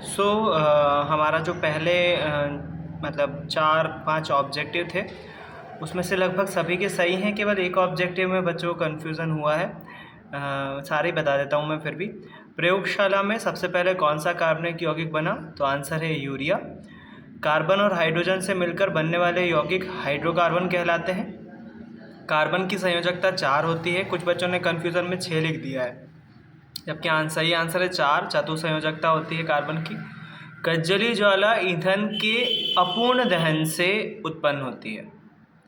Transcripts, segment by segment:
सो हमारा जो पहले मतलब 4-5 ऑब्जेक्टिव थे, उसमें से लगभग सभी के सही हैं, केवल एक ऑब्जेक्टिव में बच्चों को कन्फ्यूज़न हुआ है। सारे ही बता देता हूँ मैं फिर भी। प्रयोगशाला में सबसे पहले कौन सा कार्बनिक यौगिक बना? तो आंसर है यूरिया। कार्बन और हाइड्रोजन से मिलकर बनने वाले यौगिक हाइड्रोकार्बन कहलाते हैं। कार्बन की संयोजकता 4 होती है, कुछ बच्चों ने कन्फ्यूज़न में 6 लिख दिया है, जबकि सही आंसर है 4 चतुसंयोजकता होती है कार्बन की। कज्जली ज्वाला ईंधन के अपूर्ण दहन से उत्पन्न होती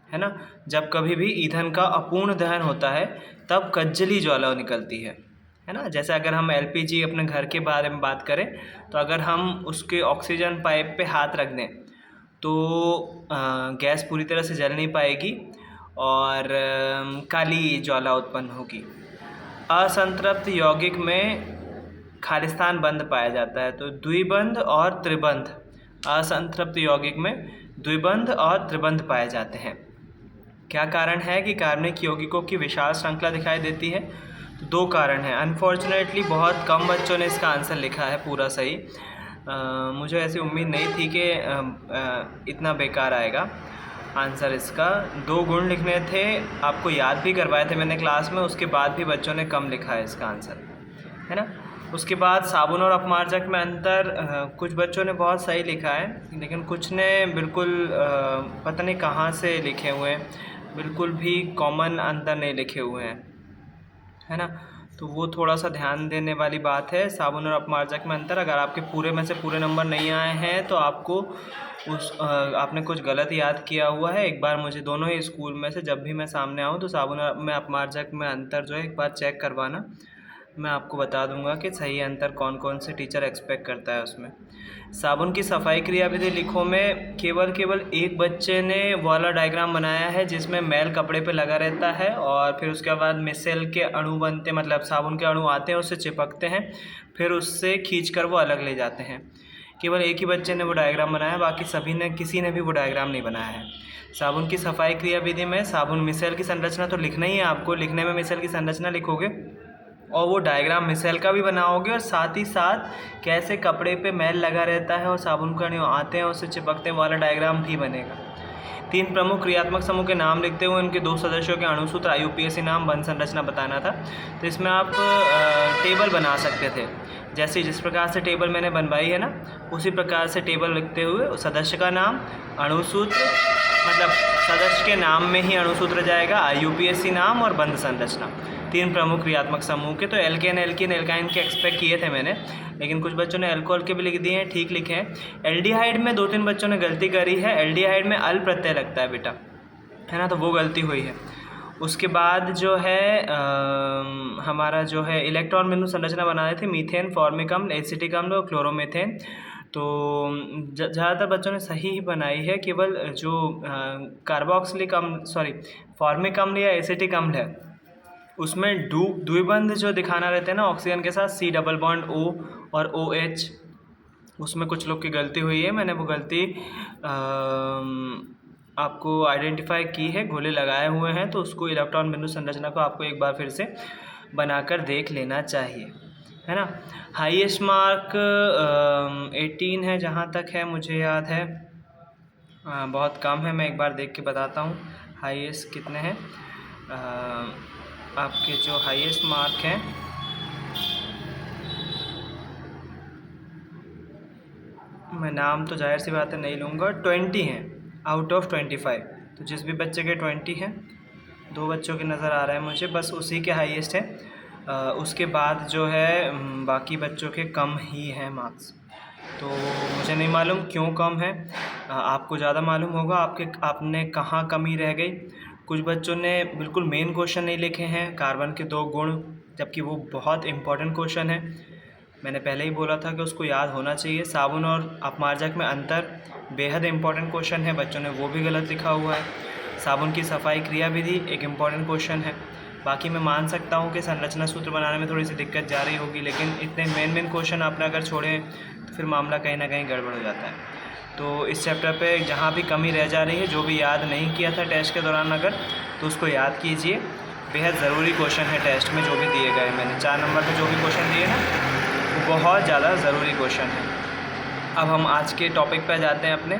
है ना। जब कभी भी ईंधन का अपूर्ण दहन होता है तब कज्जली ज्वाला निकलती है ना। जैसे अगर हम एलपीजी अपने घर के बारे में बात करें, तो अगर हम उसके ऑक्सीजन पाइप पे हाथ रख दें तो गैस पूरी तरह से जल नहीं पाएगी और काली ज्वाला उत्पन्न होगी। असंतृप्त यौगिक में खालिस्तान बंध पाया जाता है, तो द्विबंध और त्रिबंध। असंतृप्त यौगिक में द्विबंध और त्रिबंध पाए जाते हैं। क्या कारण है कि कार्बनिक यौगिकों की विशाल श्रृंखला दिखाई देती है? तो 2 कारण हैं। अनफॉर्चुनेटली बहुत कम बच्चों ने इसका आंसर लिखा है पूरा सही। मुझे ऐसी उम्मीद नहीं थी कि इतना बेकार आएगा आंसर इसका। 2 गुण लिखने थे, आपको याद भी करवाए थे मैंने क्लास में, उसके बाद भी बच्चों ने कम लिखा है इसका आंसर, है ना। उसके बाद साबुन और अपमार्जक में अंतर, कुछ बच्चों ने बहुत सही लिखा है, लेकिन कुछ ने बिल्कुल पता नहीं कहाँ से लिखे हुए हैं, बिल्कुल भी कॉमन अंतर नहीं लिखे हुए हैं, है ना। तो वो थोड़ा सा ध्यान देने वाली बात है। साबुन और अपमार्जक में अंतर, अगर आपके पूरे में से पूरे नंबर नहीं आए हैं तो आपको आपने कुछ गलत याद किया हुआ है। एक बार मुझे दोनों ही स्कूल में से जब भी मैं सामने आऊँ तो साबुन में अपमार्जक में अंतर जो है एक बार चेक करवाना, मैं आपको बता दूंगा कि सही अंतर कौन कौन से टीचर एक्सपेक्ट करता है उसमें। साबुन की सफाई क्रियाविधि लिखो में केवल एक बच्चे ने वाला डायग्राम बनाया है जिसमें मैल कपड़े पे लगा रहता है और फिर उसके बाद मिसेल के अणु बनते, मतलब साबुन के अणु आते हैं, उससे चिपकते हैं, फिर उससे खींचकर वो अलग ले जाते हैं। केवल एक ही बच्चे ने वो डायग्राम बनाया, बाकी सभी ने किसी ने भी वो डायग्राम नहीं बनाया है। साबुन की सफाई क्रियाविधि में साबुन मिसेल की संरचना तो लिखना ही है आपको, लिखने में मिसेल की संरचना लिखोगे और वो डायग्राम मिसेल का भी बनाओगे और साथ ही साथ कैसे कपड़े पे मैल लगा रहता है और साबुन के अणु आते हैं उससे चिपकते हैं वाला डायग्राम भी बनेगा। 3 प्रमुख क्रियात्मक समूह के नाम लिखते हुए उनके 2 सदस्यों के अणुसूत्र IUPAC नाम बंध संरचना बताना था। तो इसमें आप टेबल बना सकते थे, जैसे जिस प्रकार से टेबल मैंने बनवाई है ना, उसी प्रकार से टेबल लिखते हुए सदस्य का नाम, अणुसूत्र, मतलब सदस्य के नाम में ही अणुसूत्र जाएगा, IUPAC नाम और बंध संरचना। 3 प्रमुख क्रियात्मक समूह के। तो एल्केन, एल्कीन, एल्काइन के एक्सपेक्ट किए थे मैंने, लेकिन कुछ बच्चों ने अल्कोहल के भी लिख दिए हैं, ठीक लिखे हैं। एल्डिहाइड में 2-3 बच्चों ने गलती करी है। एल्डिहाइड में अल प्रत्यय लगता है बेटा, है ना, तो वो गलती हुई है। उसके बाद जो है हमारा जो है इलेक्ट्रॉन बिंदु संरचना बनाए थे, मीथेन, फॉर्मिक अम्ल, एसिटिक अम्ल और क्लोरोमीथेन। तो ज़्यादातर बच्चों ने सही ही बनाई है, केवल जो कार्बोक्सिलिक अम्ल, सॉरी फॉर्मिक अम्ल या एसिटिक अम्ल है उसमें द्विबंध जो दिखाना रहते हैं ना ऑक्सीजन के साथ, C डबल बॉन्ड O और OH, उसमें कुछ लोग की गलती हुई है। मैंने वो गलती आपको आइडेंटिफाई की है, गोले लगाए हुए हैं, तो उसको इलेक्ट्रॉन बिंदु संरचना को आपको एक बार फिर से बनाकर देख लेना चाहिए, है ना। हाईएस्ट मार्क 18 है जहाँ तक है मुझे याद है, बहुत कम है, मैं एक बार देख के बताता हूँ हाईएस्ट कितने हैं। आपके जो हाईएस्ट मार्क हैं मैं नाम तो जाहिर सी बात है नहीं लूँगा, 20 हैं आउट ऑफ 25। तो जिस भी बच्चे के 20 हैं, 2 बच्चों के नज़र आ रहे हैं मुझे, बस उसी के हाईएस्ट हैं। उसके बाद जो है बाकी बच्चों के कम ही हैं मार्क्स। तो मुझे नहीं मालूम क्यों कम है, आपको ज़्यादा मालूम होगा आपने कहाँ कमी रह गई। कुछ बच्चों ने बिल्कुल मेन क्वेश्चन नहीं लिखे हैं, कार्बन के 2 गुण, जबकि वो बहुत इम्पोर्टेंट क्वेश्चन है। मैंने पहले ही बोला था कि उसको याद होना चाहिए। साबुन और अपमार्जक में अंतर बेहद इम्पोर्टेंट क्वेश्चन है, बच्चों ने वो भी गलत लिखा हुआ है। साबुन की सफाई क्रियाविधि एक इम्पॉर्टेंट क्वेश्चन है। बाकी मैं मान सकता हूँ कि संरचना सूत्र बनाने में थोड़ी सी दिक्कत जा रही होगी, लेकिन इतने मेन क्वेश्चन आपने अगर छोड़े तो फिर मामला कहीं ना कहीं गड़बड़ हो जाता है। तो इस चैप्टर पे जहाँ भी कमी रह जा रही है, जो भी याद नहीं किया था टेस्ट के दौरान अगर, तो उसको याद कीजिए। बेहद ज़रूरी क्वेश्चन है टेस्ट में जो भी दिए गए, मैंने 4 नंबर पे जो भी क्वेश्चन दिए ना बहुत ज़्यादा ज़रूरी क्वेश्चन है। अब हम आज के टॉपिक पे जाते हैं अपने।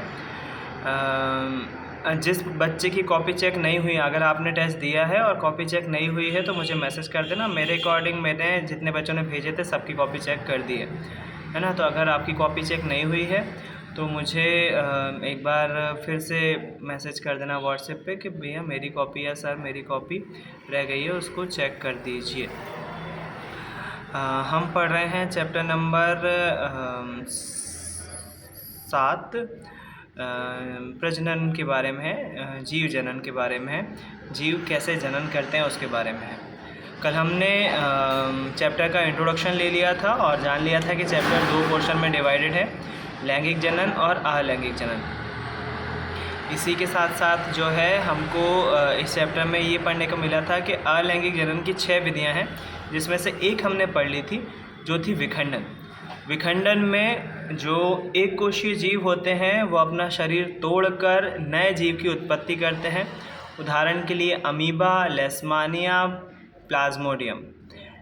जिस बच्चे की कॉपी चेक नहीं हुई, अगर आपने टेस्ट दिया है और कॉपी चेक नहीं हुई है तो मुझे मैसेज कर देना। मेरे अकॉर्डिंग मैंने जितने बच्चों ने भेजे थे सबकी कॉपी चेक कर दी है ना। तो अगर आपकी कॉपी चेक नहीं हुई है तो मुझे एक बार फिर से मैसेज कर देना व्हाट्सएप पे कि भैया मेरी कॉपी या सर मेरी कॉपी रह गई है, उसको चेक कर दीजिए। हम पढ़ रहे हैं चैप्टर नंबर 7, प्रजनन के बारे में है, जीव जनन के बारे में है, जीव कैसे जनन करते हैं उसके बारे में है। कल हमने चैप्टर का इंट्रोडक्शन ले लिया था और जान लिया था कि चैप्टर 2 पोर्शन में डिवाइडेड है, लैंगिक जनन और अलैंगिक जनन। इसी के साथ साथ जो है हमको इस चैप्टर में ये पढ़ने को मिला था कि अलैंगिक जनन की 6 विधियां हैं, जिसमें से एक हमने पढ़ ली थी जो थी विखंडन। विखंडन में जो एक कोशीय जीव होते हैं वो अपना शरीर तोड़कर नए जीव की उत्पत्ति करते हैं। उदाहरण के लिए अमीबा, लेशमानिया, प्लाज्मोडियम।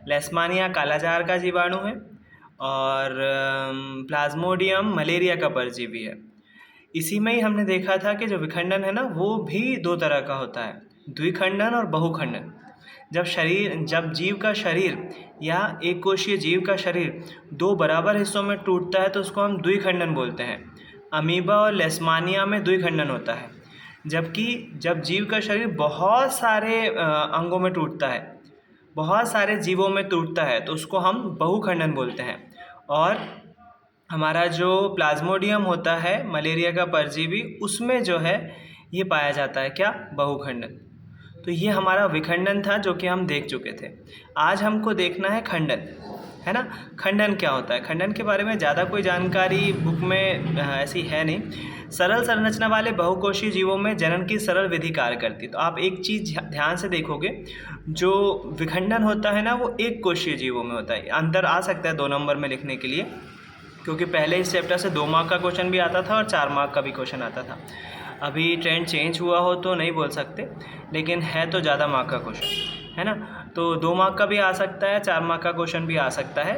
लेशमानिया कालाजार का जीवाणु है और प्लाज्मोडियम मलेरिया का परजीवी है। इसी में ही हमने देखा था कि जो विखंडन है ना वो भी 2 तरह का होता है, द्विखंडन और बहुखंडन। जब जीव का शरीर या एक कोशीय जीव का शरीर 2 बराबर हिस्सों में टूटता है तो उसको हम द्विखंडन बोलते हैं। अमीबा और लेशमानिया में द्विखंडन होता है। जबकि जब जीव का शरीर बहुत सारे अंगों में टूटता है, बहुत सारे जीवों में टूटता है तो उसको हम बहुखंडन बोलते हैं। और हमारा जो प्लाज्मोडियम होता है मलेरिया का परजीवी, उसमें जो है ये पाया जाता है क्या, बहुखंडन। तो ये हमारा विखंडन था जो कि हम देख चुके थे। आज हमको देखना है खंडन, है ना। खंडन क्या होता है? खंडन के बारे में ज़्यादा कोई जानकारी बुक में ऐसी है नहीं। सरल संरचना वाले बहुकोशीय जीवों में जनन की सरल विधि कार्य करती है। तो आप एक चीज़ ध्यान से देखोगे, जो विखंडन होता है ना वो एक कोशीय जीवों में होता है। अंतर आ सकता है 2 नंबर में लिखने के लिए, क्योंकि पहले इस चैप्टर से 2 मार्क का क्वेश्चन भी आता था और 4 मार्क का भी क्वेश्चन आता था। अभी ट्रेंड चेंज हुआ हो तो नहीं बोल सकते, लेकिन है तो ज़्यादा मार्क का क्वेश्चन, है ना। तो 2 मार्क का भी आ सकता है, 4 मार्क का क्वेश्चन भी आ सकता है।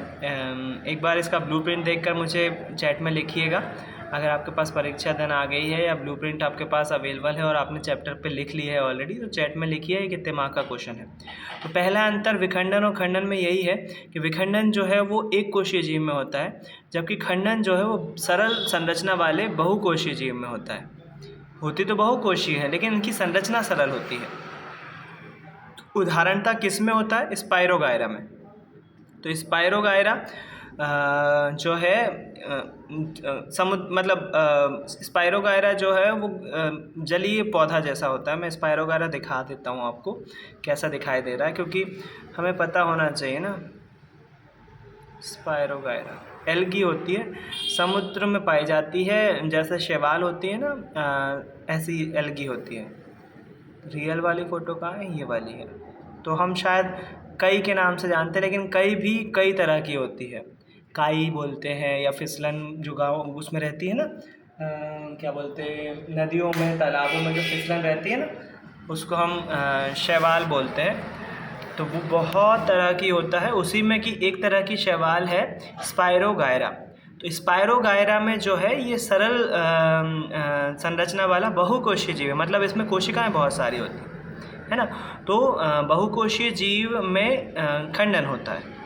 एक बार इसका ब्लूप्रिंट देखकर मुझे चैट में लिखिएगा। अगर आपके पास परीक्षा दिन आ गई है या ब्लूप्रिंट आपके पास अवेलेबल है और आपने चैप्टर पे लिख ली है ऑलरेडी, तो चैट में लिखिए कितने मार्क का क्वेश्चन है। तो पहला अंतर विखंडन और खंडन में यही है कि विखंडन जो है वो एक कोशीय जीव में होता है, जबकि खंडन जो है वो सरल संरचना वाले बहुकोशीय जीव में होता है। होती तो बहुकोशीय है लेकिन इनकी संरचना सरल होती है। उदाहरणतः किस में होता है? स्पाइरोगायरा में। तो स्पाइरोगायरा जो है स्पाइरोगायरा जो है वो जलीय पौधा जैसा होता है। मैं स्पाइरोगायरा दिखा देता हूँ आपको कैसा दिखाई दे रहा है, क्योंकि हमें पता होना चाहिए ना। स्पाइरोगायरा एल्गी होती है, समुद्र में पाई जाती है, जैसे शैवाल होती है ना, ऐसी एल्गी होती है। रियल वाली फ़ोटो कहाँ है? ये वाली है। तो हम शायद कई के नाम से जानते हैं, लेकिन कई भी कई तरह की होती है। काई बोलते हैं, या फिसलन जो गाँव उसमें रहती है ना, क्या बोलते हैं, नदियों में तालाबों में जो फिसलन रहती है ना, उसको हम शैवाल बोलते हैं। तो वो बहुत तरह की होता है। उसी में की एक तरह की शैवाल है स्पाइरोगायरा। तो स्पाइरोगायरा में जो है ये सरल संरचना वाला बहुकोशीय जीव है, मतलब इसमें कोशिकाएं बहुत सारी होती है ना। तो बहुकोशीय जीव में खंडन होता है,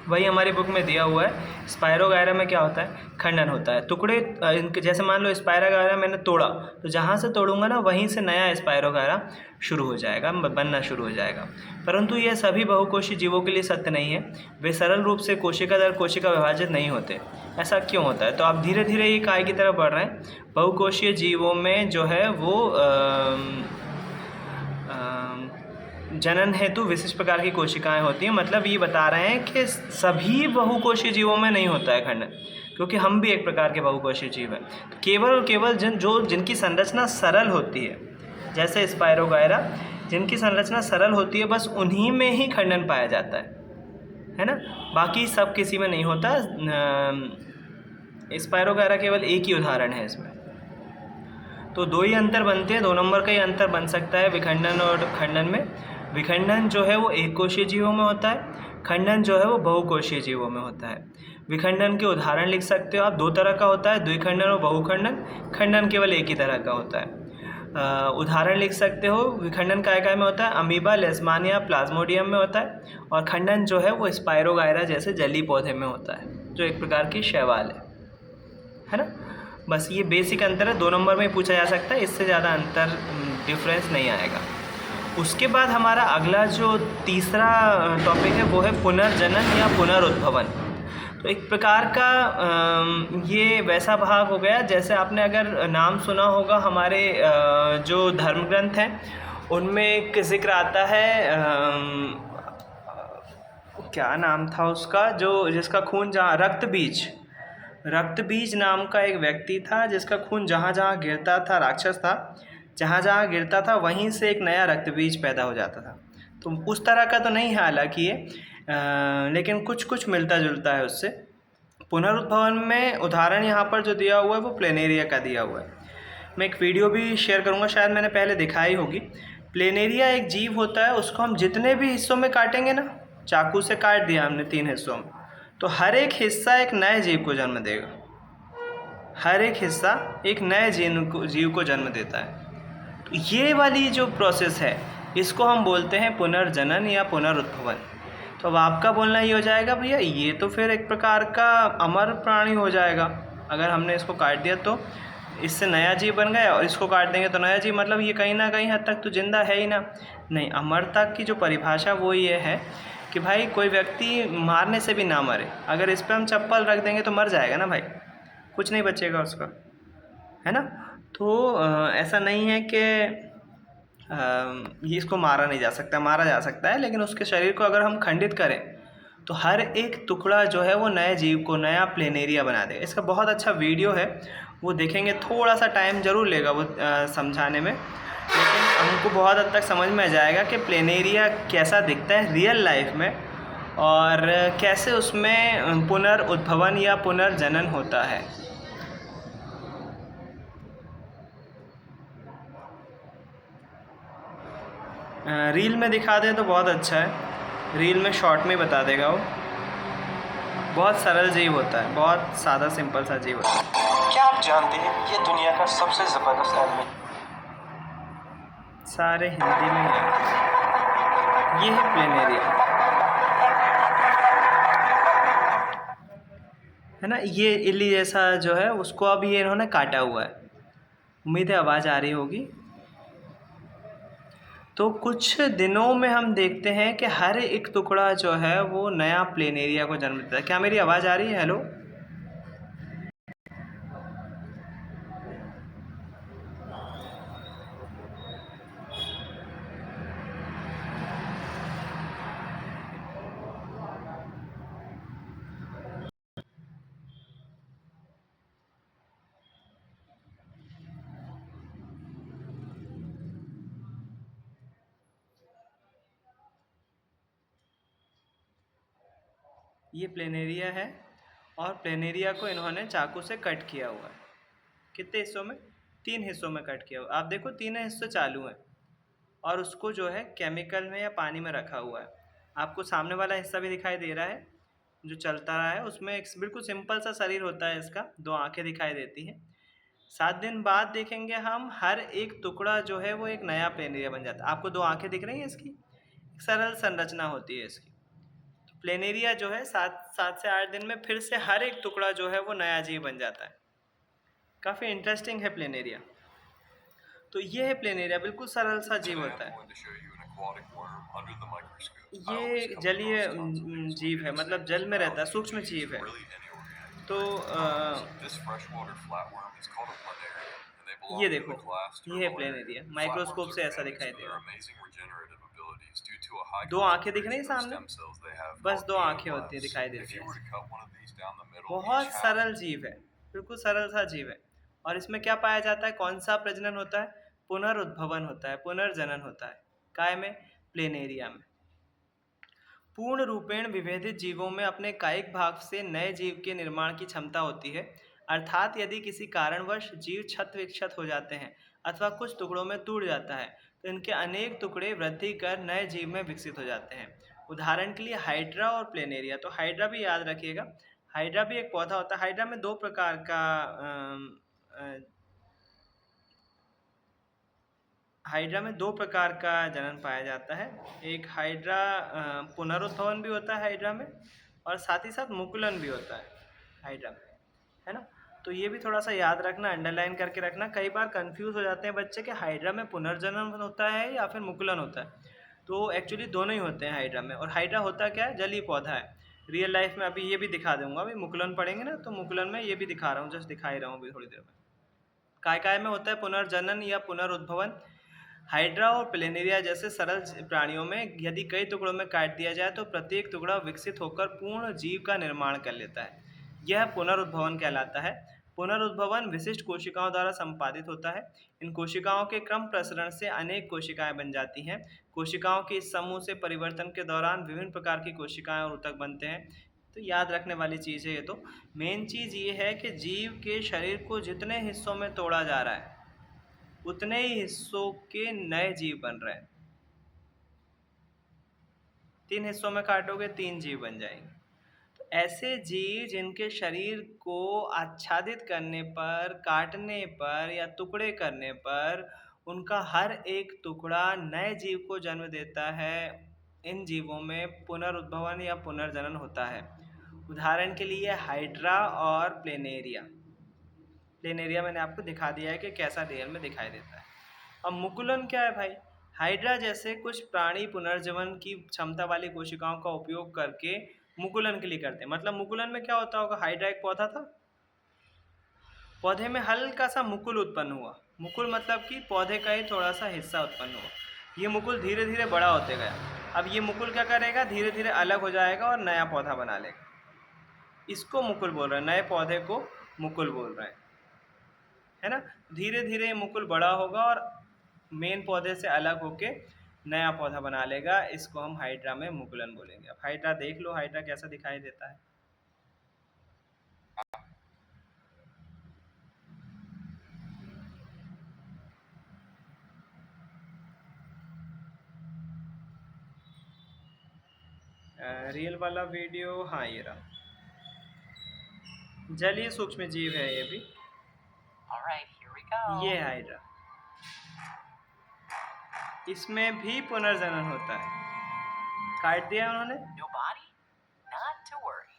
वही हमारी बुक में दिया हुआ है। स्पाइरोगायरा में क्या होता है? खंडन होता है। टुकड़े इनके, जैसे मान लो स्पाइरोगायरा मैंने तोड़ा, तो जहाँ से तोड़ूंगा ना वहीं से नया स्पाइरोगायरा शुरू हो जाएगा, बनना शुरू हो जाएगा। परंतु ये सभी बहुकोशीय जीवों के लिए सत्य नहीं है। वे सरल रूप से कोशिका दर कोशिका विभाजित नहीं होते। ऐसा क्यों होता है? तो आप धीरे धीरे ये काय की तरफ बढ़ रहे हैं। बहुकोशीय जीवों में जो है वो जनन हेतु विशिष्ट प्रकार की कोशिकाएं होती हैं। मतलब ये बता रहे हैं कि सभी बहुकोशीय जीवों में नहीं होता है खंडन, क्योंकि हम भी एक प्रकार के बहुकोशीय जीव हैं। तो केवल और केवल जिनकी संरचना सरल होती है, जैसे स्पाइरोगायरा, जिनकी संरचना सरल होती है, बस उन्हीं में ही खंडन पाया जाता है ना। बाकी सब किसी में नहीं होता। स्पाइरोगायरा केवल एक ही उदाहरण है इसमें। तो 2 ही अंतर बनते हैं, 2 नंबर का ही अंतर बन सकता है विखंडन और खंडन में। विखंडन जो है वो एक कोशीय जीवों में होता है, खंडन जो है वो बहुकोशीय जीवों में होता है। विखंडन के उदाहरण लिख सकते हो आप, दो तरह का होता है, द्विखंडन और बहुखंडन। खंडन केवल एक ही तरह का होता है। उदाहरण लिख सकते हो, विखंडन काय में होता है, अमीबा, लेशमानिया, प्लाज्मोडियम में होता है। और खंडन जो है वो स्पायरोगायरा जैसे जलीय पौधे में होता है, जो एक प्रकार की शैवाल है ना। बस ये बेसिक अंतर है, 2 नंबर में पूछा जा सकता है, इससे ज़्यादा अंतर डिफरेंस नहीं आएगा। उसके बाद हमारा अगला जो तीसरा टॉपिक है वो है पुनर्जनन या पुनरुद्भवन। तो एक प्रकार का ये वैसा भाग हो गया जैसे आपने अगर नाम सुना होगा हमारे जो धर्म ग्रंथ हैं उनमें एक जिक्र आता है, क्या नाम था उसका, जो जिसका खून जहाँ, रक्त बीज नाम का एक व्यक्ति था जिसका खून जहाँ जहाँ गिरता था, राक्षस था, जहाँ जहाँ गिरता था वहीं से एक नया रक्त बीज पैदा हो जाता था। तो उस तरह का तो नहीं है हालांकि ये, लेकिन कुछ कुछ मिलता जुलता है उससे। पुनरुद्भवन में उदाहरण यहाँ पर जो दिया हुआ है वो प्लेनेरिया का दिया हुआ है। मैं एक वीडियो भी शेयर करूँगा, शायद मैंने पहले दिखाई होगी। प्लेनेरिया एक जीव होता है, उसको हम जितने भी हिस्सों में काटेंगे ना, चाकू से काट दिया हमने 3 हिस्सों में, तो हर एक हिस्सा एक नए जीव को जन्म देगा। हर एक हिस्सा एक नए जीव को जन्म देता है। तो ये वाली जो प्रोसेस है इसको हम बोलते हैं पुनर्जनन या पुनरुद्भवन। तो अब आपका बोलना ये हो जाएगा, भैया ये तो फिर एक प्रकार का अमर प्राणी हो जाएगा, अगर हमने इसको काट दिया तो इससे नया जीव बन गया और इसको काट देंगे तो नया जीव, मतलब ये कहीं ना कहीं हद तक तो जिंदा है ही ना। नहीं, अमरता की जो परिभाषा वो ये है कि भाई कोई व्यक्ति मारने से भी ना मरे, अगर इस पर हम चप्पल रख देंगे तो मर जाएगा ना भाई, कुछ नहीं बचेगा उसका, है ना। तो ऐसा नहीं है कि ये इसको मारा नहीं जा सकता, मारा जा सकता है, लेकिन उसके शरीर को अगर हम खंडित करें तो हर एक टुकड़ा जो है वो नए जीव को, नया प्लेनेरिया बना देगा। इसका बहुत अच्छा वीडियो है, वो देखेंगे, थोड़ा सा टाइम ज़रूर लेगा वो समझाने में, लेकिन हमको बहुत हद तक समझ में आ जाएगा कि प्लेनेरिया कैसा दिखता है रियल लाइफ में और कैसे उसमें पुनर्उद्भवन या पुनर्जनन होता है। रील में दिखा दें तो बहुत अच्छा है, रील में शॉर्ट में बता देगा वो। बहुत सरल जीव होता है, बहुत सादा सिंपल सा जीव होता है। क्या आप जानते हैं ये दुनिया का सबसे जबरदस्त आदमी? सारे हिंदी में है। ये है प्लेनेरिया, है ना। ये इल्ली जैसा जो है उसको अब ये इन्होंने काटा हुआ है, उम्मीद है आवाज़ आ रही होगी। तो कुछ दिनों में हम देखते हैं कि हर एक टुकड़ा जो है वो नया प्लेनेरिया को जन्म देता है। क्या मेरी आवाज़ आ रही है? हेलो, ये प्लेनेरिया है और प्लेनेरिया को इन्होंने चाकू से कट किया हुआ है। कितने हिस्सों में? 3 हिस्सों में कट किया हुआ। आप देखो 3 हिस्से चालू हैं और उसको जो है केमिकल में या पानी में रखा हुआ है। आपको सामने वाला हिस्सा भी दिखाई दे रहा है जो चलता रहा है, उसमें एक बिल्कुल सिंपल सा शरीर होता है, इसका 2 आंखें दिखाई देती हैं। 7 दिन बाद देखेंगे हम, हर एक टुकड़ा जो है वो एक नया प्लेनेरिया बन जाता है। आपको 2 आंखें दिख रही हैं इसकी, एक सरल संरचना होती है इसकी। तो प्लेनेरिया जो है 7 से 8 दिन में फिर से हर एक टुकड़ा जो है वो नया जीव बन जाता है। काफ़ी इंटरेस्टिंग है प्लेनेरिया। तो ये है प्लेनेरिया, बिल्कुल सरल सा जीव होता है। ये जलीय जीव है, मतलब जल में रहता है, सूक्ष्म जीव है। तो ये देखो, ये है प्लेनेरिया, माइक्रोस्कोप से ऐसा दिखाई देगा। 2 आंखें दिख रही हैं सामने, बस 2 आंखें होती हैं, दिखाई देती हैं। बहुत सरल जीव है, बिल्कुल सरल सा जीव है। और इसमें क्या पाया जाता है, कौन सा प्रजनन होता है? पुनरुद्भवन होता है, पुनर्जनन होता है। काय में? प्लेनेरिया में। पूर्ण रूपेण विभेदित जीवों में अपने कायिक भाग से नए जीव के निर्माण की क्षमता होती है, अर्थात यदि किसी कारणवश जीव क्षत विक्षत हो जाते हैं अथवा कुछ टुकड़ों में टूट जाता है तो इनके अनेक टुकड़े वृद्धि कर नए जीव में विकसित हो जाते हैं। उदाहरण के लिए हाइड्रा और प्लेनेरिया। तो हाइड्रा भी याद रखिएगा, हाइड्रा भी एक पौधा होता है। हाइड्रा में 2 प्रकार का हाइड्रा में 2 प्रकार का जनन पाया जाता है। एक हाइड्रा पुनरुत्थवन भी होता है हाइड्रा में, और साथ ही साथ मुकुलन भी होता है हाइड्रा में, है ना? तो ये भी थोड़ा सा याद रखना, अंडरलाइन करके रखना। कई बार कंफ्यूज हो जाते हैं बच्चे कि हाइड्रा में पुनर्जन्म होता है या फिर मुकुलन होता है। तो एक्चुअली दोनों ही होते हैं हाइड्रा में। और हाइड्रा होता क्या है? जलीय पौधा है। रियल लाइफ में अभी ये भी दिखा दूंगा, अभी मुकुलन पढ़ेंगे ना, तो मुकुलन में ये भी दिखा रहा हूँ, जस्ट दिखा ही रहा हूँ अभी थोड़ी देर में। काय काय में होता है पुनर्जनन या पुनरुद्भवन। हाइड्रा और प्लेनेरिया जैसे सरल प्राणियों में यदि कई टुकड़ों में काट दिया जाए तो प्रत्येक टुकड़ा विकसित होकर पूर्ण जीव का निर्माण कर लेता है। यह पुनरुद्भवन कहलाता है। पुनरुद्भवन विशिष्ट कोशिकाओं द्वारा संपादित होता है। इन कोशिकाओं के क्रम प्रसरण से अनेक कोशिकाएं बन जाती हैं। कोशिकाओं के इस समूह से परिवर्तन के दौरान विभिन्न प्रकार की कोशिकाएं और ऊतक बनते हैं। तो याद रखने वाली चीज़ है ये। तो मेन चीज़ ये है कि जीव के शरीर को जितने हिस्सों में तोड़ा जा रहा है उतने ही हिस्सों के नए जीव बन रहे हैं। 3 हिस्सों में काटोगे 3 जीव बन जाएंगे। तो ऐसे जीव जिनके शरीर को आच्छादित करने पर, काटने पर या टुकड़े करने पर उनका हर एक टुकड़ा नए जीव को जन्म देता है, इन जीवों में पुनरुद्भवन या पुनर्जनन होता है। उदाहरण के लिए हाइड्रा और प्लेनेरिया। प्लेनेरिया मैंने आपको दिखा दिया है कि कैसा रियल में दिखाई देता है। अब मुकुलन क्या है भाई? हाइड्रा जैसे कुछ प्राणी पुनर्जीवन की क्षमता वाली कोशिकाओं का उपयोग करके मुकुलन के लिए करते हैं। मतलब मुकुलन में क्या होता होगा? हाइड्रा एक पौधा था, पौधे में हल्का सा मुकुल उत्पन्न हुआ। मुकुल मतलब कि पौधे का ही थोड़ा सा हिस्सा उत्पन्न हुआ। ये मुकुल धीरे धीरे बड़ा होते गया। अब ये मुकुल क्या करेगा? धीरे धीरे अलग हो जाएगा और नया पौधा बना लेगा। इसको मुकुल बोल रहे हैं, नए पौधे को मुकुल बोल रहे हैं, है ना? धीरे धीरे मुकुल बड़ा होगा और मेन पौधे से अलग होके नया पौधा बना लेगा। इसको हम हाइड्रा में मुकुलन बोलेंगे। अब हाइड्रा देख लो, हाइड्रा कैसा दिखाई देता है। रियल वाला वीडियो, हाँ ये रहा। जलीय सूक्ष्म जीव है ये भी। ये हाइड्रा, इसमें भी पुनर्जनन होता है। काट दिया उन्होंने, No body? Not to worry.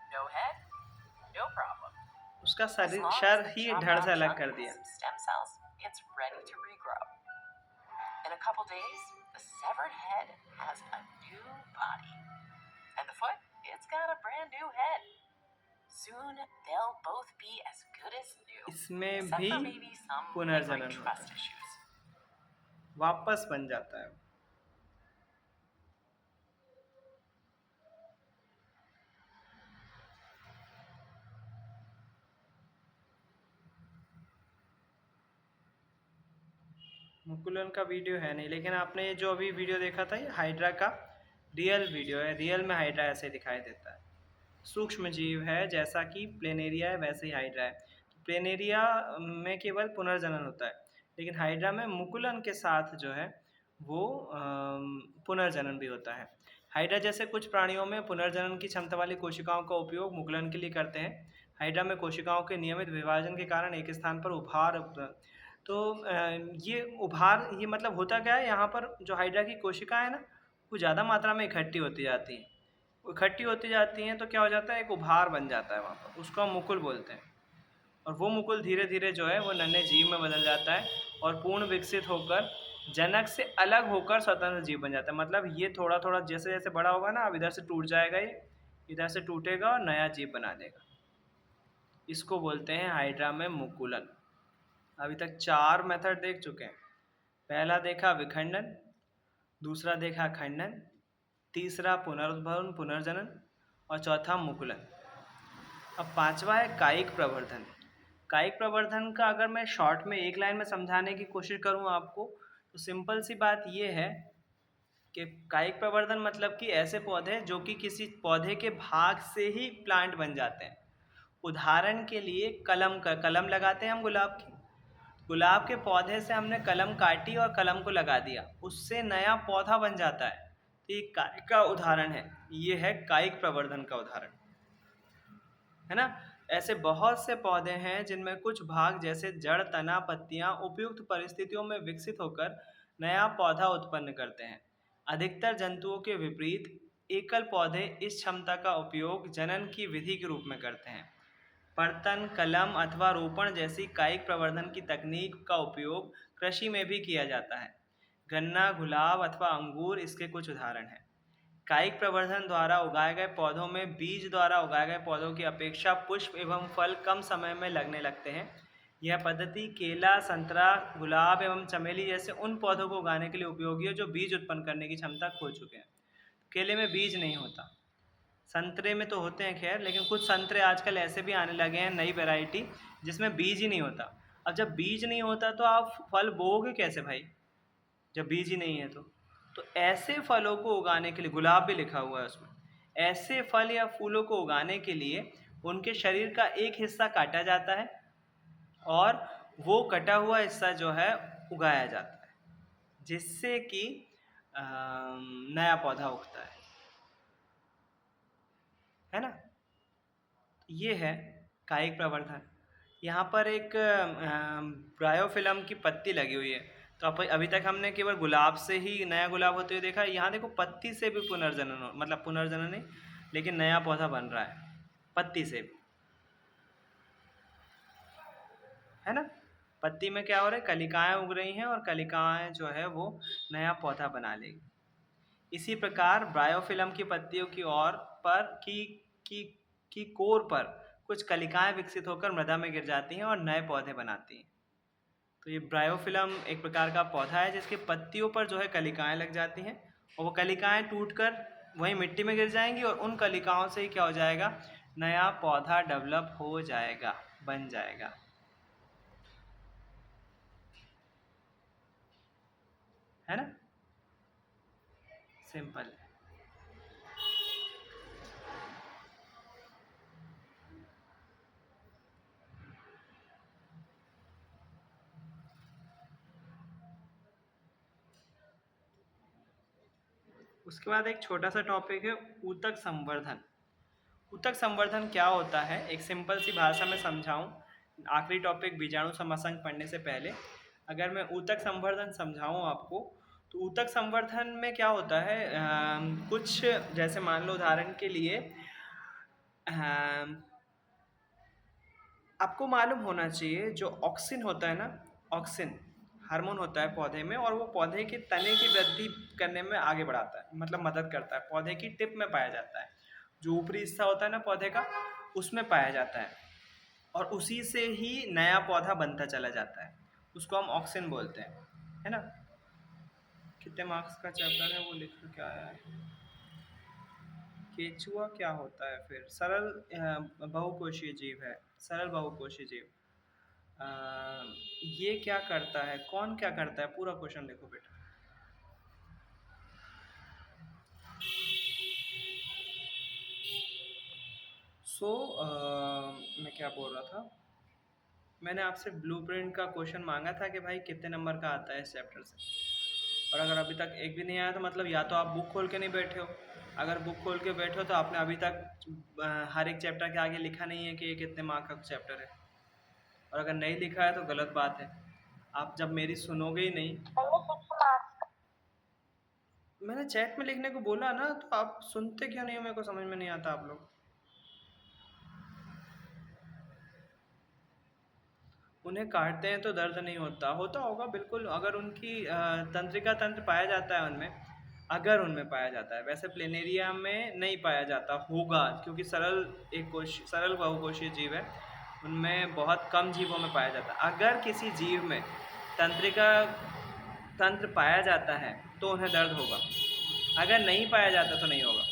No head? No problem. उसका As शरीर long as sir they he chop धड़ off से अलग chunks कर with दिया। some stem cells, it's ready to regrow. In a couple days, the severed head has a new body. And the foot, it's got a brand new head. Soon, they'll both be as good as new. इसमें Except भी for maybe some पुनर्जनन lingering होता trust है, issues. वापस बन जाता है। मुकुलन का वीडियो है नहीं, लेकिन आपने ये जो अभी वीडियो देखा था ये हाइड्रा का रियल वीडियो है। रियल में हाइड्रा ऐसे दिखाई देता है। सूक्ष्म जीव है, जैसा कि प्लेनेरिया है वैसे ही हाइड्रा है। प्लेनेरिया में केवल पुनर्जनन होता है, लेकिन हाइड्रा में मुकुलन के साथ जो है वो पुनर्जनन भी होता है। हाइड्रा जैसे कुछ प्राणियों में पुनर्जनन की क्षमता वाली कोशिकाओं का उपयोग मुकुलन के लिए करते हैं। हाइड्रा में कोशिकाओं के नियमित विभाजन के कारण एक स्थान पर उभार तो ये उभार, ये मतलब होता क्या है, यहाँ पर जो हाइड्रा की कोशिका है ना, वो ज़्यादा मात्रा में इकट्ठी होती जाती हैं। वो इकट्ठी होती जाती हैं तो क्या हो जाता है? एक उभार बन जाता है वहाँ पर, उसको हम मुकुल बोलते हैं। और वो मुकुल धीरे धीरे जो है वो नन्हे जीव में बदल जाता है और पूर्ण विकसित होकर जनक से अलग होकर स्वतंत्र जीव बन जाता है। मतलब ये थोड़ा थोड़ा जैसे जैसे बड़ा होगा ना, अब इधर से टूट जाएगा, ये इधर से टूटेगा और नया जीव बना देगा। इसको बोलते हैं हाइड्रा में मुकुलन। अभी तक 4 मेथड देख चुके हैं। पहला देखा विखंडन, दूसरा देखा खंडन, तीसरा पुनरुद्भवन पुनर्जनन और चौथा मुकुलन। अब 5वां है कायिक प्रवर्धन। कायिक प्रवर्धन का अगर मैं शॉर्ट में एक लाइन में समझाने की कोशिश करूं आपको, तो सिंपल सी बात ये है कि कायिक प्रवर्धन मतलब कि ऐसे पौधे जो कि किसी पौधे के भाग से ही प्लांट बन जाते हैं। उदाहरण के लिए कलम लगाते हैं हम गुलाब की। गुलाब के पौधे से हमने कलम काटी और कलम को लगा दिया, उससे नया पौधा बन जाता है। तो ये कायिक का उदाहरण है, ये है कायिक प्रवर्धन का उदाहरण, है ना? ऐसे बहुत से पौधे हैं जिनमें कुछ भाग जैसे जड़, तना, पत्तियां उपयुक्त परिस्थितियों में विकसित होकर नया पौधा उत्पन्न करते हैं। अधिकतर जंतुओं के विपरीत एकल पौधे इस क्षमता का उपयोग जनन की विधि के रूप में करते हैं। पर्तन, कलम अथवा रोपण जैसी कायिक प्रवर्धन की तकनीक का उपयोग कृषि में भी किया जाता है। गन्ना, गुलाब अथवा अंगूर इसके कुछ उदाहरण हैं। कायिक प्रवर्धन द्वारा उगाए गए पौधों में बीज द्वारा उगाए गए पौधों की अपेक्षा पुष्प एवं फल कम समय में लगने लगते हैं। यह पद्धति केला, संतरा, गुलाब एवं चमेली जैसे उन पौधों को उगाने के लिए उपयोगी है जो बीज उत्पन्न करने की क्षमता खो चुके हैं। केले में बीज नहीं होता, संतरे में तो होते हैं खैर, लेकिन कुछ संतरे आजकल ऐसे भी आने लगे हैं नई वैरायटी जिसमें बीज ही नहीं होता। अब जब बीज नहीं होता तो आप फल बोओगे कैसे भाई, जब बीज ही नहीं है तो ऐसे फलों को उगाने के लिए, गुलाब भी लिखा हुआ है उसमें, ऐसे फल या फूलों को उगाने के लिए उनके शरीर का एक हिस्सा काटा जाता है और वो कटा हुआ हिस्सा जो है उगाया जाता है, जिससे कि नया पौधा उगता है ना? ये है कायिक प्रवर्धन। यहाँ पर एक ब्रायोफिल्म की पत्ती लगी हुई है, तो अभी तक हमने केवल गुलाब से ही नया गुलाब होते हुए देखा। यहाँ देखो पत्ती से भी पुनर्जनन मतलब पुनर्जनन नहीं, लेकिन नया पौधा बन रहा है पत्ती से भी, है ना? पत्ती में क्या हो रहा है, कलिकाएं उग रही हैं और कलिकाएं जो है वो नया पौधा बना लेगी। इसी प्रकार ब्रायोफिल्म की पत्तियों की ओर पर की की कोर पर कुछ कलिकाएं विकसित होकर मृदा में गिर जाती हैं और नए पौधे बनाती हैं। तो ये ब्रायोफिल्म एक प्रकार का पौधा है जिसके पत्तियों पर जो है कलिकाएं लग जाती हैं और वो कलिकाएं टूटकर वहीं मिट्टी में गिर जाएंगी और उन कलिकाओं से ही क्या हो जाएगा, नया पौधा डेवलप हो जाएगा, बन जाएगा, है ना? सिंपल है। उसके बाद एक छोटा सा टॉपिक है ऊतक संवर्धन। ऊतक संवर्धन क्या होता है, एक सिंपल सी भाषा में समझाऊं, आखिरी टॉपिक बीजाणु समासंग पढ़ने से पहले अगर मैं ऊतक संवर्धन समझाऊं आपको, तो ऊतक संवर्धन में क्या होता है, कुछ जैसे मान लो उदाहरण के लिए आपको मालूम होना चाहिए जो ऑक्सिन होता है ना, ऑक्सिन हार्मोन होता है पौधे में और वो पौधे के तने की वृद्धि करने में आगे बढ़ाता है, मतलब मदद करता है। पौधे की टिप में पाया जाता है, जो ऊपरी हिस्सा होता है ना पौधे का, उसमें पाया जाता है और उसी से ही नया पौधा बनता चला जाता है। उसको हम ऑक्सिन बोलते हैं, है ना? कितने मार्क्स का चैप्टर है वो लिखो क्या है? केचुआ क्या होता है फिर? सरल बहुकोशीय जीव है, सरल बहुकोशीय जीव। ये क्या करता है, कौन क्या करता है, पूरा क्वेश्चन देखो बेटा। मैं क्या बोल रहा था, मैंने आपसे ब्लूप्रिंट का क्वेश्चन मांगा था कि भाई कितने नंबर का आता है इस चैप्टर से, और अगर अभी तक एक भी नहीं आया तो मतलब या तो आप बुक खोल के नहीं बैठे हो। अगर बुक खोल के बैठे हो तो आपने अभी तक हर एक चैप्टर के आगे लिखा नहीं है कि ये कितने मार्क का चैप्टर है, और अगर नहीं लिखा है तो गलत बात है। आप जब मेरी सुनोगे ही नहीं, मैंने चैट में लिखने को बोला ना, तो आप सुनते क्यों नहीं हो, मेरे को समझ में नहीं आता। आप लोग उन्हें काटते हैं तो दर्द नहीं होता, होता होगा बिल्कुल, अगर उनकी तंत्रिका तंत्र पाया जाता है उनमें, अगर उनमें पाया जाता है। वैसे प्लेनेरिया में नहीं पाया जाता होगा क्योंकि सरल बहुकोशीय जीव है, उनमें बहुत कम जीवों में पाया जाता है। अगर किसी जीव में तंत्रिका तंत्र पाया जाता है तो उन्हें दर्द होगा, अगर नहीं पाया जाता तो नहीं होगा।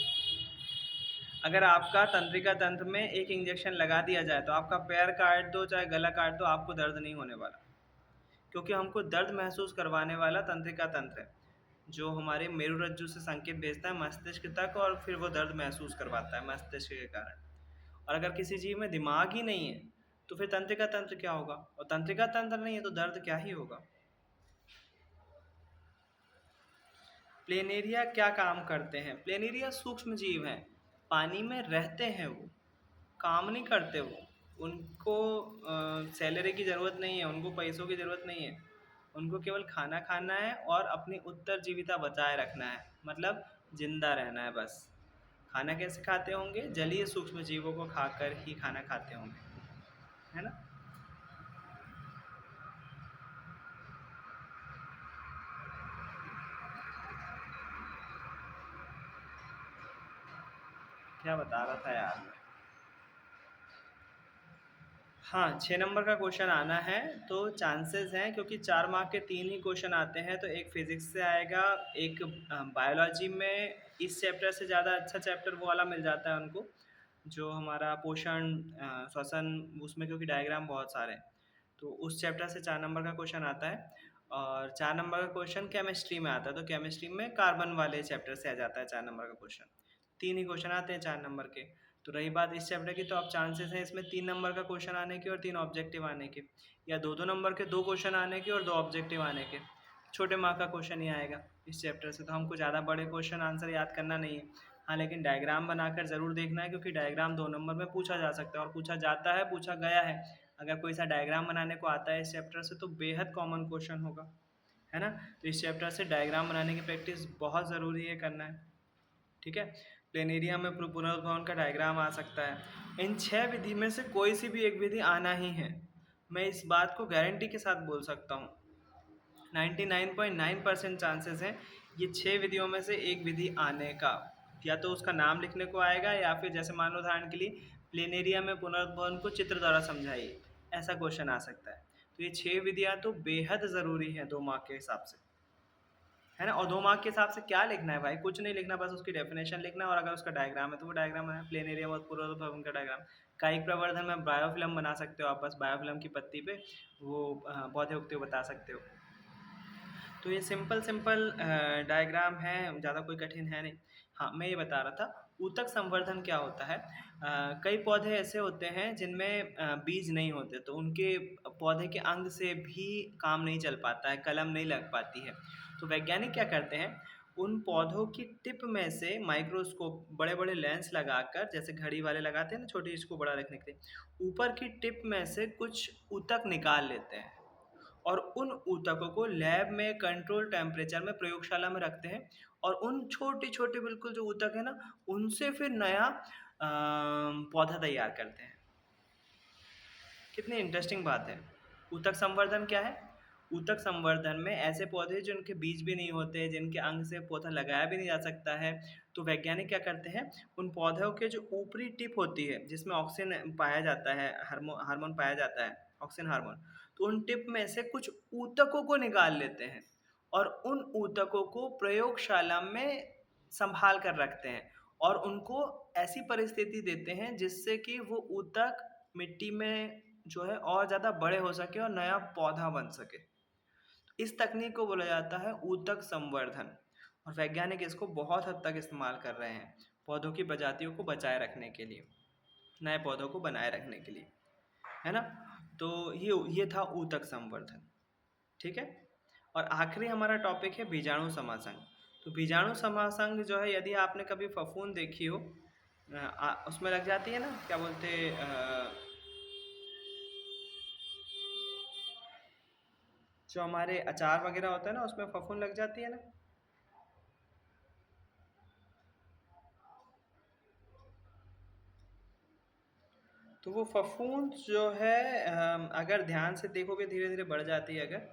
अगर आपका तंत्रिका तंत्र में एक इंजेक्शन लगा दिया जाए तो आपका पैर काट दो चाहे गला काट दो, आपको दर्द नहीं होने वाला, क्योंकि हमको दर्द महसूस करवाने वाला तंत्रिका तंत्र है जो हमारे मेरुरज्जु से संकेत भेजता है मस्तिष्क तक और फिर वो दर्द महसूस करवाता है मस्तिष्क के कारण। और अगर किसी जीव में दिमाग ही नहीं है तो फिर तंत्रिका तंत्र क्या होगा, और तंत्रिका तंत्र नहीं है तो दर्द क्या ही होगा। प्लेनेरिया क्या काम करते हैं? प्लेनेरिया सूक्ष्म जीव हैं, पानी में रहते हैं वो, काम नहीं करते वो। उनको सैलरी की ज़रूरत नहीं है, उनको पैसों की ज़रूरत नहीं है। उनको केवल खाना खाना है और अपनी उत्तरजीविता बचाए रखना है, मतलब ज़िंदा रहना है बस। खाना कैसे खाते होंगे? जलीय सूक्ष्म जीवों को खाकर ही खाना खाते होंगे, है ना? क्या बता रहा था यार मैं? हाँ, 6 नंबर का क्वेश्चन आना है, तो चांसेस हैं क्योंकि 4 मार्क के 3 ही क्वेश्चन आते हैं, तो एक फिज़िक्स से आएगा, एक बायोलॉजी में इस चैप्टर से ज़्यादा अच्छा चैप्टर वो वाला मिल जाता है उनको, जो हमारा पोषण श्वसन, उसमें क्योंकि डायग्राम बहुत सारे हैं, तो उस चैप्टर से 4 नंबर का क्वेश्चन आता है। और 4 नंबर का क्वेश्चन केमिस्ट्री में आता है, तो केमिस्ट्री में कार्बन वाले चैप्टर से आ जाता है 4 नंबर का क्वेश्चन। 3 ही क्वेश्चन आते हैं 4 नंबर के। तो रही बात इस चैप्टर की, तो अब चांसेस हैं इसमें 3 नंबर का क्वेश्चन आने के और 3 ऑब्जेक्टिव आने के, या 2-2 नंबर के 2 क्वेश्चन आने के और 2 ऑब्जेक्टिव आने के। छोटे मार्क का क्वेश्चन ही आएगा इस चैप्टर से, तो हमको ज़्यादा बड़े क्वेश्चन आंसर याद करना नहीं है। हाँ, लेकिन डायग्राम बनाकर ज़रूर देखना है, क्योंकि डायग्राम 2 नंबर में पूछा जा सकता है और पूछा जाता है, पूछा गया है। अगर कोई सा डायग्राम बनाने को आता है इस चैप्टर से, तो बेहद कॉमन क्वेश्चन होगा, है ना? तो इस चैप्टर से डायग्राम बनाने की प्रैक्टिस बहुत ज़रूरी है करना है, ठीक है? प्लेनेरिया में पुनर्भवन का डायग्राम आ सकता है। इन 6 विधि में से कोई सी भी एक विधि आना ही है, मैं इस बात को गारंटी के साथ बोल सकता हूँ। 99.9% चांसेस हैं ये 6 विधियों में से एक विधि आने का, या तो उसका नाम लिखने को आएगा, या फिर जैसे मान लो उदाहरण के लिए प्लेनेरिया में पुनर्भवन को चित्र द्वारा समझाइए, ऐसा क्वेश्चन आ सकता है। तो ये 6 विधियाँ तो बेहद ज़रूरी हैं 2 मार्क के हिसाब से, है ना? और 2 मार्क के हिसाब से क्या लिखना है भाई? कुछ नहीं लिखना, बस उसकी डेफिनेशन लिखना है, और अगर उसका डायग्राम है तो वो डायग्राम है, प्लेनेरियम और पुनर्भवन का डायग्राम। कायिक प्रवर्धन में बायोफिल्म बना सकते हो आप, बस बायोफिल्म की पत्ती पे वो पौधे उगते हुए बता सकते हो। तो ये सिंपल डायग्राम है, ज़्यादा कोई कठिन है नहीं। हाँ, मैं ये बता रहा था, ऊतक संवर्धन क्या होता है? कई पौधे ऐसे होते हैं जिनमें बीज नहीं होते, तो उनके पौधे के अंग से भी काम नहीं चल पाता है, कलम नहीं लग पाती है। तो वैज्ञानिक क्या करते हैं, उन पौधों की टिप में से माइक्रोस्कोप, बड़े-बड़े लेंस लगाकर, जैसे घड़ी वाले लगाते हैं ना छोटी चीज़ को बड़ा रखने के लिए, ऊपर की टिप में से कुछ ऊतक निकाल लेते हैं और उन ऊतकों को लैब में कंट्रोल टेम्परेचर में प्रयोगशाला में रखते हैं, और उन छोटे-छोटे बिल्कुल जो ऊतक है ना, उनसे फिर नया पौधा तैयार करते हैं। कितनी इंटरेस्टिंग बात है। ऊतक संवर्धन क्या है? ऊतक संवर्धन में ऐसे पौधे जिनके बीज भी नहीं होते, जिनके अंग से पौधा लगाया भी नहीं जा सकता है, तो वैज्ञानिक क्या करते हैं, उन पौधों के जो ऊपरी टिप होती है, जिसमें ऑक्सीजन पाया जाता है, हार्मोन पाया जाता है, ऑक्सीजन हार्मोन, तो उन टिप में से कुछ ऊतकों को निकाल लेते हैं और उन ऊतकों को प्रयोगशाला में संभाल कर रखते हैं, और उनको ऐसी परिस्थिति देते हैं जिससे कि वो ऊतक मिट्टी में जो है और ज़्यादा बड़े हो सके और नया पौधा बन सके। इस तकनीक को बोला जाता है ऊतक संवर्धन, और वैज्ञानिक इसको बहुत हद तक इस्तेमाल कर रहे हैं पौधों की प्रजातियों को बचाए रखने के लिए, नए पौधों को बनाए रखने के लिए, है ना? तो ये था ऊतक संवर्धन, ठीक है? और आखिरी हमारा टॉपिक है बीजाणु समासंग। तो बीजाणु समासंग जो है, यदि आपने कभी फफूंद देखी हो, उसमें लग जाती है ना, क्या बोलते जो हमारे अचार वगैरह होता है ना, उसमें फफूंद लग जाती है ना। तो वो फफूंद जो है, अगर ध्यान से देखोगे धीरे धीरे बढ़ जाती है अगर।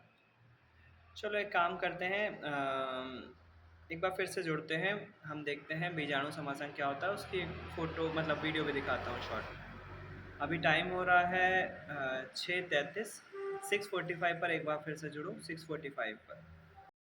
चलो एक काम करते हैं, एक बार फिर से जुड़ते हैं, हम देखते हैं बीजाणु समासन क्या होता है, उसकी एक फ़ोटो मतलब वीडियो भी दिखाता हूँ शॉर्ट। अभी टाइम हो रहा है 6:33, 6:45 पर एक बार फिर से जुड़ो, 6:45 पर।